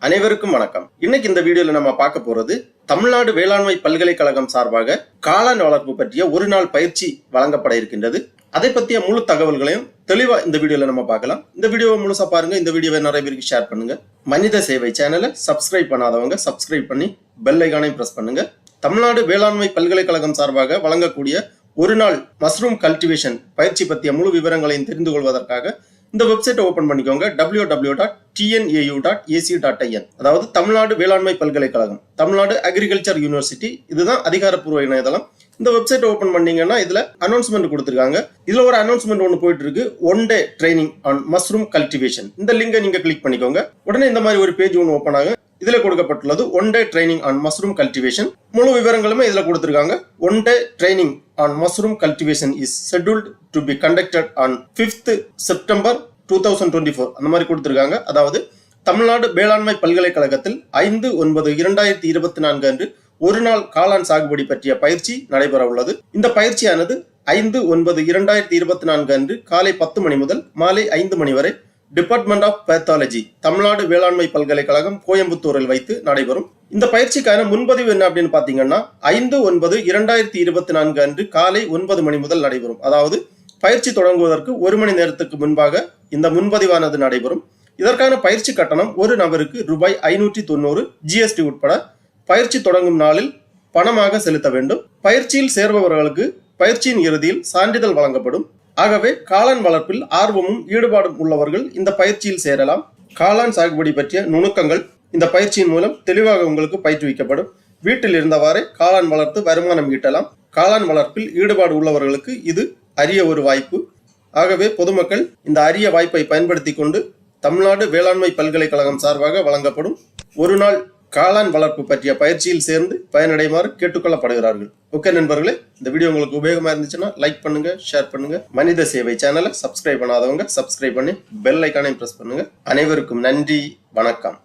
அனைவருக்கும் வணக்கம். இன்னைக்கு இந்த வீடியோல நம்ம பார்க்க போறது தமிழ்நாடு வேளாண்மை பல்கலைக்கழகம் சார்பாக காளான் வளர்ப்பு பற்றிய ஒரு நாள் பயிற்சி வழங்கப்பட இருக்கின்றது. அதை பற்றிய முழு தகவல்களையும் தெளிவா இந்த வீடியோல நம்ம பார்க்கலாம். இந்த வீடியோவை முழுசா பாருங்க. இந்த வீடியோவை நிறைய பேருக்கு ஷேர் பண்ணுங்க. மனித சேவை சேனலை சப்ஸ்கிரைப் பண்ணாதவங்க சப்ஸ்கிரைப் பண்ணி பெல் ஐகானை பிரஸ் பண்ணுங்க. தமிழ்நாடு வேளாண்மை பல்கலைக்கழகம் சார்பாக வழங்கக்கூடிய ஒரு நாள் மஷ்ரூம் கல்டிவேஷன் பயிற்சி பற்றிய முழு விவரங்களையும் தெரிந்து கொள்வதற்காக இந்த வெப்சைட்டை ஓபன் பண்ணிக்கோங்க. www.tnau.ac.in. அதாவது தமிழ்நாடு வேளாண்மை பல்கலைக்கழகம், தமிழ்நாடு அக்ரிகல்ச்சர் யூனிவர்சிட்டி, இதுதான் அதிகாரப்பூர்வ இணையதளம். இந்த வெப்சைட் ஓபன் பண்ணீங்கன்னா இதுல அனௌன்ஸ்மெண்ட் கொடுத்திருக்காங்க. இதுல ஒரு அனௌன்ஸ்மெண்ட் ஒன்று போயிட்டு இருக்கு, 1 day training on mushroom cultivation. இந்த லிங்கை நீங்க கிளிக் பண்ணிக்கோங்க. உடனே இந்த மாதிரி ஒரு பேஜ் ஒன்று ஓபன் ஆகும். இதுல கொடுக்கப்பட்டுள்ளது 1 day training on mushroom cultivation. முழு விவரங்களுமே இதுல கொடுத்திருக்காங்க. 1 day training on mushroom cultivation is scheduled to be conducted on 5th September 2024. அந்த மாதிரி கொடுத்திருக்காங்க. அதாவது தமிழ்நாடு வேளாண்மை பல்கலைக்கழகத்தில் 5/9/2024 அன்று ஒரு நாள் காளான் சாகுபடி பற்றிய பயிற்சி நடைபெற உள்ளது. இந்த பயிற்சியானது 5/9/2024 அன்று காலை 10 மணி முதல் மாலை 5 மணி வரை டிபார்ட்மெண்ட் ஆஃப் பேத்தாலஜி, தமிழ்நாடு வேளாண்மை பல்கலைக்கழகம், கோயம்புத்தூரில் வைத்து நடைபெறும். இந்த பயிற்சிக்கான முன்பதிவு என்ன அப்படின்னு பாத்தீங்கன்னா 5/9/2024 அன்று காலை 9 மணி முதல் நடைபெறும். அதாவது பயிற்சி தொடங்குவதற்கு 1 மணி நேரத்துக்கு முன்பாக இந்த முன்பதிவானது நடைபெறும். இதற்கான பயிற்சி கட்டணம் ஒரு நபருக்கு ரூபாய் 590 ஜிஎஸ்டி உட்பட பயிற்சி தொடங்கும் நாளில் பணமாக செலுத்த வேண்டும். பயிற்சியில் சேர்பவர்களுக்கு பயிற்சியின் இறுதியில் சான்றிதழ் வழங்கப்படும். ஆகவே காளான் வளர்ப்பில் ஆர்வமும் ஈடுபாடும் உள்ளவர்கள் இந்த பயிற்சியில் சேரலாம். காளான் சாகுபடி பற்றிய நுணுக்கங்கள் இந்த பயிற்சியின் மூலம் தெளிவாக உங்களுக்கு பயிற்றுவிக்கப்படும். வீட்டில் இருந்தவாறே காளான் வளர்த்து வருமானம் ஈட்டலாம். காளான் வளர்ப்பில் ஈடுபாடு உள்ளவர்களுக்கு இது அரிய ஒரு வாய்ப்பு. ஆகவே பொதுமக்கள் இந்த அரிய வாய்ப்பை பயன்படுத்தி கொண்டு தமிழ்நாடு வேளாண்மை பல்கலைக்கழகம் சார்பாக வழங்கப்படும் ஒரு நாள் காளான் வளர்ப்பு பற்றிய பயிற்சியில் சேர்ந்து பயனடையுமாறு கேட்டுக்கொள்ளப்படுகிறார்கள். ஓகே நண்பர்களே, இந்த வீடியோ உங்களுக்கு உபயோகமா இருந்துச்சுன்னா லைக் பண்ணுங்க, ஷேர் பண்ணுங்க. மனித சேவை சேனலை சப்ஸ்கிரைப் பண்ணாதவங்க சப்ஸ்கிரைப் பண்ணி பெல் ஐக்கானை பிரஸ் பண்ணுங்க. அனைவருக்கும் நன்றி, வணக்கம்.